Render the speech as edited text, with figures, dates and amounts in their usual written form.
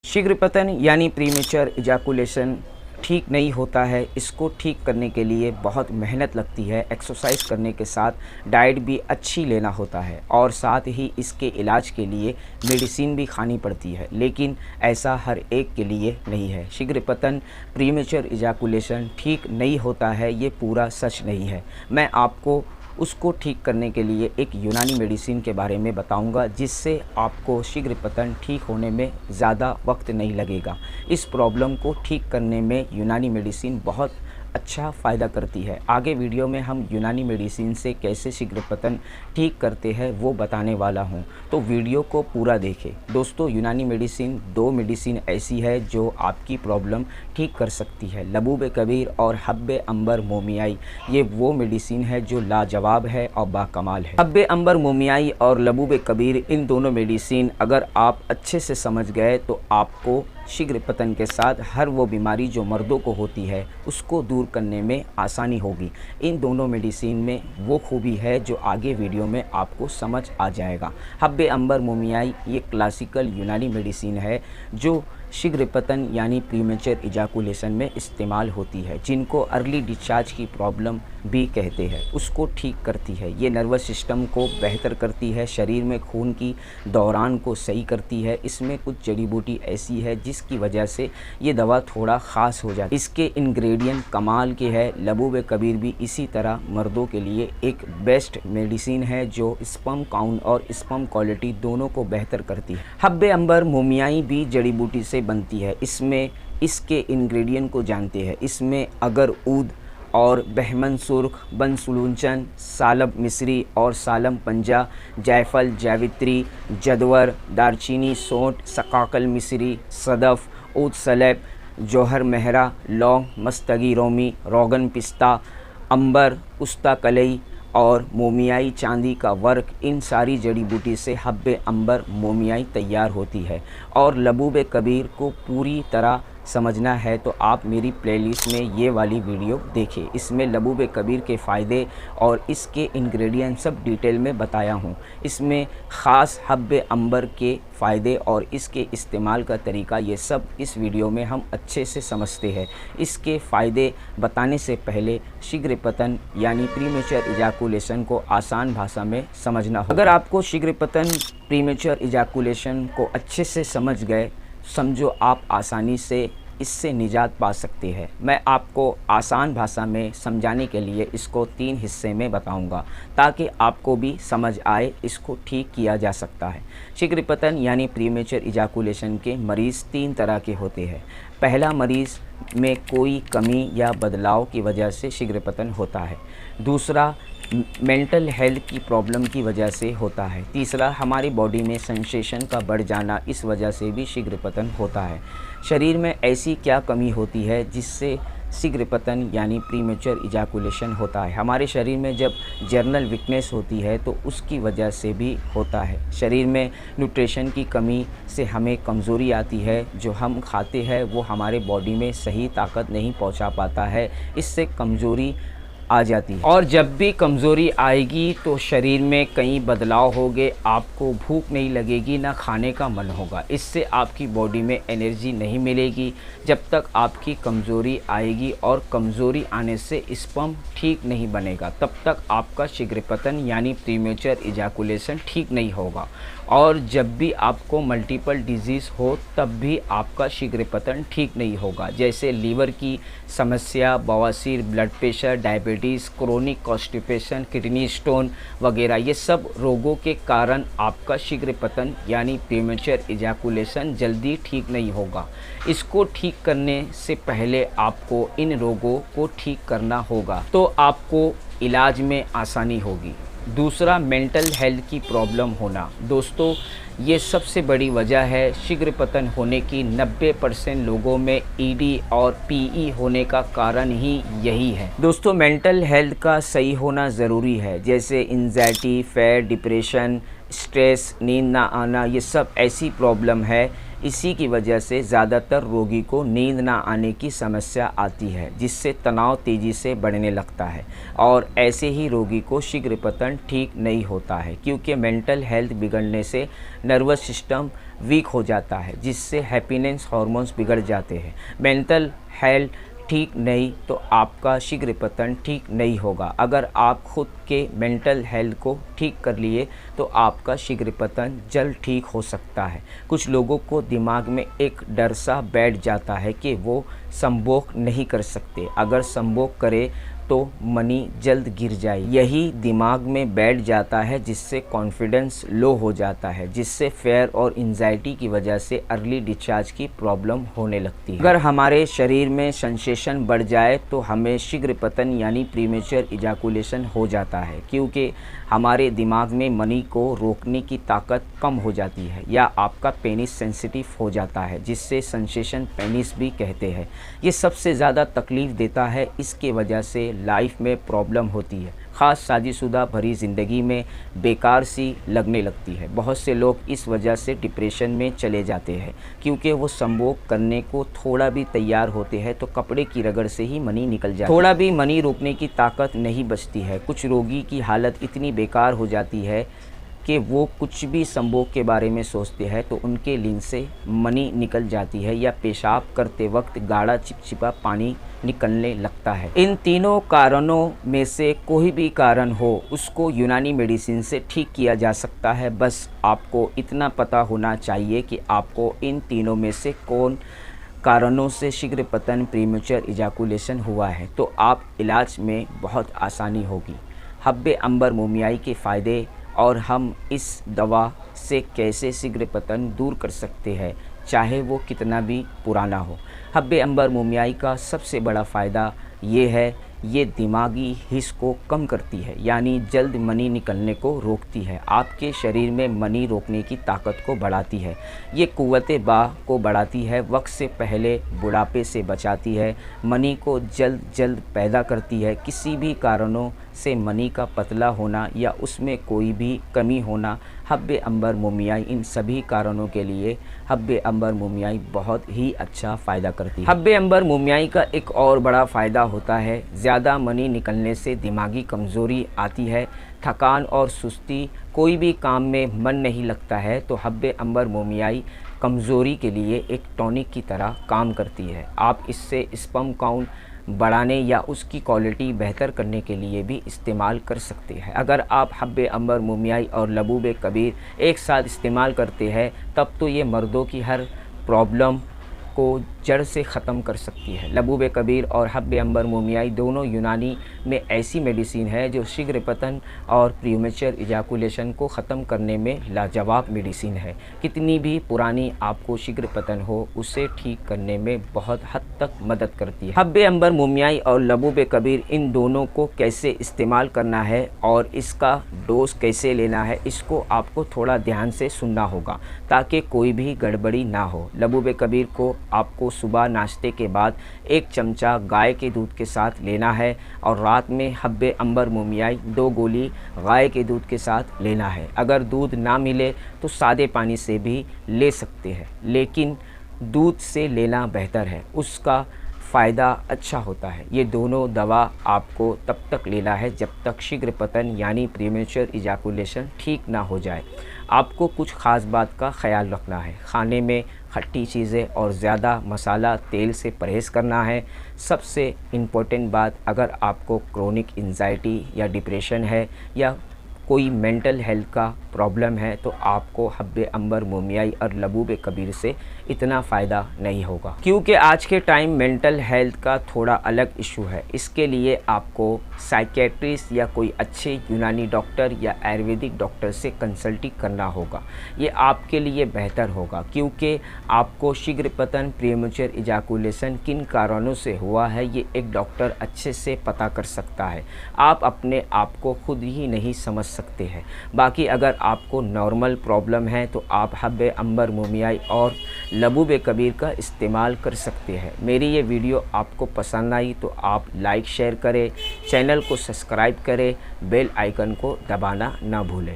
शीघ्र पतन यानी प्रीमेच्योर इजैकुलेशन ठीक नहीं होता है। इसको ठीक करने के लिए बहुत मेहनत लगती है। एक्सरसाइज करने के साथ डाइट भी अच्छी लेना होता है और साथ ही इसके इलाज के लिए मेडिसिन भी खानी पड़ती है, लेकिन ऐसा हर एक के लिए नहीं है। शीघ्र पतन प्रीमेच्योर इजैकुलेशन ठीक नहीं होता है, ये पूरा सच नहीं है। मैं आपको उसको ठीक करने के लिए एक यूनानी मेडिसिन के बारे में बताऊंगा, जिससे आपको शीघ्र पतन ठीक होने में ज़्यादा वक्त नहीं लगेगा। इस प्रॉब्लम को ठीक करने में यूनानी मेडिसिन बहुत अच्छा फ़ायदा करती है। आगे वीडियो में हम यूनानी मेडिसिन से कैसे शीघ्र पतन ठीक करते हैं वो बताने वाला हूं, तो वीडियो को पूरा देखें। दोस्तों, यूनानी मेडिसिन 2 मेडिसिन ऐसी है जो आपकी प्रॉब्लम ठीक कर सकती है। लबूब कबीर और हब्बे अंबर मोमियाई, ये वो मेडिसिन है जो लाजवाब है और बाकमाल है। हब्बे अंबर मोमियाई और लबूब कबीर, इन दोनों मेडिसिन अगर आप अच्छे से समझ गए तो आपको शीघ्र पतन के साथ हर वो बीमारी जो मर्दों को होती है उसको दूर करने में आसानी होगी। इन दोनों मेडिसिन में वो खूबी है जो आगे वीडियो में आपको समझ आ जाएगा। हब्बे अंबर मोमियाई ये क्लासिकल यूनानी मेडिसिन है जो शीघ्र पतन यानी प्रीमेच्योर इजैकुलेशन में इस्तेमाल होती है, जिनको अर्ली डिस्चार्ज की प्रॉब्लम भी कहते हैं, उसको ठीक करती है। ये नर्वस सिस्टम को बेहतर करती है, शरीर में खून की दौरान को सही करती है। इसमें कुछ जड़ी बूटी ऐसी है जिसकी वजह से ये दवा थोड़ा ख़ास हो जाती है। इसके इंग्रेडिएंट कमाल के है। लबूब कबीर भी इसी तरह मर्दों के लिए एक बेस्ट मेडिसिन है जो स्पर्म काउंट और स्पर्म क्वालिटी दोनों को बेहतर करती है। हब्बे अंबर मोमियाई भी जड़ी बूटी से बनती है। इसमें इसके इंग्रेडिएंट को जानते हैं। इसमें अगर ऊद और बहमन सुर्ख, बनसुलूचन, सालब मिस्री और सालम पंजा, जायफल, जावित्री, जदवर, दारचीनी, सौंठ, सकाकल मिस्री, सदफ, ऊद सलेब, जौहर महरा, लौंग, मस्तगी रोमी, रोगन पिस्ता, अंबर, उस्ता कलई और मोमियाई चांदी का वर्क, इन सारी जड़ी बूटी से हब्बे अंबर मोमियाई तैयार होती है। और लबूब कबीर को पूरी तरह समझना है तो आप मेरी प्लेलिस्ट में ये वाली वीडियो देखें। इसमें लबूब कबीर के फ़ायदे और इसके इंग्रेडिएंट सब डिटेल में बताया हूँ। इसमें ख़ास हब्बे अंबर के फ़ायदे और इसके इस्तेमाल का तरीका, ये सब इस वीडियो में हम अच्छे से समझते हैं। इसके फ़ायदे बताने से पहले शीघ्र पतन यानी प्रीमेच्योर इजैकुलेशन को आसान भाषा में समझना होगा। अगर आपको शीघ्र पतन प्रीमेच्योर इजैकुलेशन को अच्छे से समझ गए, समझो आप आसानी से इससे निजात पा सकते हैं। मैं आपको आसान भाषा में समझाने के लिए इसको 3 हिस्से में बताऊंगा ताकि आपको भी समझ आए, इसको ठीक किया जा सकता है। शीघ्र पतन यानी प्रीमेच्योर इजैकुलेशन के मरीज़ 3 तरह के होते हैं। पहला मरीज़ में कोई कमी या बदलाव की वजह से शीघ्र पतन होता है। दूसरा मेंटल हेल्थ की प्रॉब्लम की वजह से होता है। तीसरा हमारी बॉडी में सेंसेशन का बढ़ जाना, इस वजह से भी शीघ्र पतन होता है। शरीर में ऐसी क्या कमी होती है जिससे शीघ्र पतन यानी प्रीमेच्योर इजैकुलेशन होता है? हमारे शरीर में जब जर्नल वीकनेस होती है तो उसकी वजह से भी होता है। शरीर में न्यूट्रिशन की कमी से हमें कमज़ोरी आती है। जो हम खाते हैं वो हमारे बॉडी में सही ताकत नहीं पहुंचा पाता है, इससे कमज़ोरी आ जाती है। और जब भी कमज़ोरी आएगी तो शरीर में कई बदलाव होंगे। आपको भूख नहीं लगेगी, ना खाने का मन होगा। इससे आपकी बॉडी में एनर्जी नहीं मिलेगी। जब तक आपकी कमज़ोरी आएगी और कमज़ोरी आने से स्पर्म ठीक नहीं बनेगा, तब तक आपका शीघ्र पतन यानी प्रीमेच्योर इजैकुलेशन ठीक नहीं होगा। और जब भी आपको मल्टीपल डिजीज़ हो तब भी आपका शीघ्र पतन ठीक नहीं होगा, जैसे लीवर की समस्या, बवासीर, blood pressure, diabetes, chronic constipation, kidney stone वगैरह। ये सब रोगों के कारण आपका शीघ्र पतन यानी प्रीमेच्योर इजैकुलेशन जल्दी ठीक नहीं होगा। इसको ठीक करने से पहले आपको इन रोगों को ठीक करना होगा, तो आपको इलाज में आसानी होगी। दूसरा, मेंटल हेल्थ की प्रॉब्लम होना। दोस्तों, ये सबसे बड़ी वजह है शीघ्र पतन होने की। 90% लोगों में ईडी और पीई होने का कारण ही यही है। दोस्तों, मेंटल हेल्थ का सही होना ज़रूरी है, जैसे एंजाइटी, फेयर, डिप्रेशन, स्ट्रेस, नींद ना आना, ये सब ऐसी प्रॉब्लम है। इसी की वजह से ज़्यादातर रोगी को नींद ना आने की समस्या आती है, जिससे तनाव तेज़ी से बढ़ने लगता है और ऐसे ही रोगी को शीघ्र पतन ठीक नहीं होता है, क्योंकि मेंटल हेल्थ बिगड़ने से नर्वस सिस्टम वीक हो जाता है, जिससे हैप्पीनेस हार्मोन्स बिगड़ जाते हैं। मेंटल हेल्थ ठीक नहीं तो आपका शीघ्र पतन ठीक नहीं होगा। अगर आप खुद के मेंटल हेल्थ को ठीक कर लिए तो आपका शीघ्र पतन जल्द ठीक हो सकता है। कुछ लोगों को दिमाग में एक डर सा बैठ जाता है कि वो संभोग नहीं कर सकते, अगर संभोग करे तो मनी जल्द गिर जाए। यही दिमाग में बैठ जाता है, जिससे कॉन्फिडेंस लो हो जाता है, जिससे फेयर और एंजाइटी की वजह से अर्ली डिस्चार्ज की प्रॉब्लम होने लगती है। अगर हमारे शरीर में सेंसेशन बढ़ जाए तो हमें शीघ्र पतन यानी प्रीमेच्योर इजैकुलेशन हो जाता है, क्योंकि हमारे दिमाग में मनी को रोकने की ताकत कम हो जाती है, या आपका पेनिस सेंसिटिव हो जाता है, जिससे सेंसेशन पेनिस भी कहते हैं। ये सबसे ज़्यादा तकलीफ़ देता है, इसके वजह से लाइफ में प्रॉब्लम होती है, ख़ास शादीशुदा भरी ज़िंदगी में बेकार सी लगने लगती है। बहुत से लोग इस वजह से डिप्रेशन में चले जाते हैं, क्योंकि वो संभोग करने को थोड़ा भी तैयार होते हैं तो कपड़े की रगड़ से ही मनी निकल जाती है, थोड़ा भी मनी रोकने की ताकत नहीं बचती है। कुछ रोगी की हालत इतनी बेकार हो जाती है कि वो कुछ भी संभोग के बारे में सोचते हैं तो उनके लीन से मनी निकल जाती है, या पेशाब करते वक्त गाढ़ा चिपचिपा पानी निकलने लगता है। इन तीनों कारणों में से कोई भी कारण हो, उसको यूनानी मेडिसिन से ठीक किया जा सकता है। बस आपको इतना पता होना चाहिए कि आपको इन तीनों में से कौन कारणों से शीघ्र पतन प्रीमेच्योर इजैकुलेशन हुआ है, तो आप इलाज में बहुत आसानी होगी। हब्बे अंबर मोमियाई के फ़ायदे और हम इस दवा से कैसे शीघ्र पतन दूर कर सकते हैं, चाहे वो कितना भी पुराना हो। हब्बे अंबर मोमियाई का सबसे बड़ा फ़ायदा ये है, ये दिमागी हिस्स को कम करती है, यानी जल्द मनी निकलने को रोकती है, आपके शरीर में मनी रोकने की ताकत को बढ़ाती है। ये कुव्वते बा को बढ़ाती है, वक्त से पहले बुढ़ापे से बचाती है, मनी को जल्द पैदा करती है। किसी भी कारणों से मनी का पतला होना या उसमें कोई भी कमी होना, हब्बे अंबर मोमियाई इन सभी कारणों के लिए हब्बे अंबर मोमियाई बहुत ही अच्छा फ़ायदा करती है। हब्बे अंबर मोमियाई का एक और बड़ा फ़ायदा होता है, ज़्यादा मनी निकलने से दिमागी कमज़ोरी आती है, थकान और सुस्ती, कोई भी काम में मन नहीं लगता है, तो हब्बे अंबर मोमियाई कमज़ोरी के लिए एक टॉनिक की तरह काम करती है। आप इससे स्पर्म काउंट बढ़ाने या उसकी क्वालिटी बेहतर करने के लिए भी इस्तेमाल कर सकते हैं। अगर आप हब्बे अंबर मोमियाई और लबूबे कबीर एक साथ इस्तेमाल करते हैं तब तो ये मर्दों की हर प्रॉब्लम को जड़ से ख़त्म कर सकती है। लबूबे कबीर और हब्बे अंबर मोमियाई दोनों यूनानी में ऐसी मेडिसिन है जो शीघ्र पतन और प्रीमेच्योर इजैकुलेशन को ख़त्म करने में लाजवाब मेडिसिन है। कितनी भी पुरानी आपको शीघ्र पतन हो, उसे ठीक करने में बहुत हद तक मदद करती है। हब्बे अंबर मोमियाई और लबूबे कबीर इन दोनों को कैसे इस्तेमाल करना है और इसका डोज कैसे लेना है, इसको आपको थोड़ा ध्यान से सुनना होगा ताकि कोई भी गड़बड़ी ना हो। लबूबे कबीर को आपको सुबह नाश्ते के बाद 1 चमचा गाय के दूध के साथ लेना है और रात में हब्बे अंबर मोमियाई 2 गोली गाय के दूध के साथ लेना है। अगर दूध ना मिले तो सादे पानी से भी ले सकते हैं, लेकिन दूध से लेना बेहतर है, उसका फ़ायदा अच्छा होता है। ये दोनों दवा आपको तब तक लेना है जब तक शीघ्र पतन यानी प्रीमेच्योर इजैकुलेशन ठीक ना हो जाए। आपको कुछ ख़ास बात का ख्याल रखना है, खाने में खट्टी चीज़ें और ज़्यादा मसाला तेल से परहेज़ करना है। सबसे इम्पोर्टेंट बात, अगर आपको क्रोनिक एंजाइटी या डिप्रेशन है या कोई मेंटल हेल्थ का प्रॉब्लम है तो आपको हब्बे अंबर मोमियाई और लबूबे कबीर से इतना फ़ायदा नहीं होगा, क्योंकि आज के टाइम मेंटल हेल्थ का थोड़ा अलग इशू है। इसके लिए आपको साइकेट्रिस्ट या कोई अच्छे यूनानी डॉक्टर या आयुर्वेदिक डॉक्टर से कंसल्टिंग करना होगा। ये आपके लिए बेहतर होगा, क्योंकि आपको शीघ्र पतन प्रीमेच्योर इजैकुलेशन किन कारणों से हुआ है ये एक डॉक्टर अच्छे से पता कर सकता है। आप अपने आप को खुद ही नहीं समझ सकते हैं। बाकी अगर आपको नॉर्मल प्रॉब्लम है तो आप हब्बे अंबर मोमियाई और लबूबे कबीर का इस्तेमाल कर सकते हैं। मेरी ये वीडियो आपको पसंद आई तो आप लाइक शेयर करें, चैनल को सब्सक्राइब करें, बेल आइकन को दबाना ना भूलें।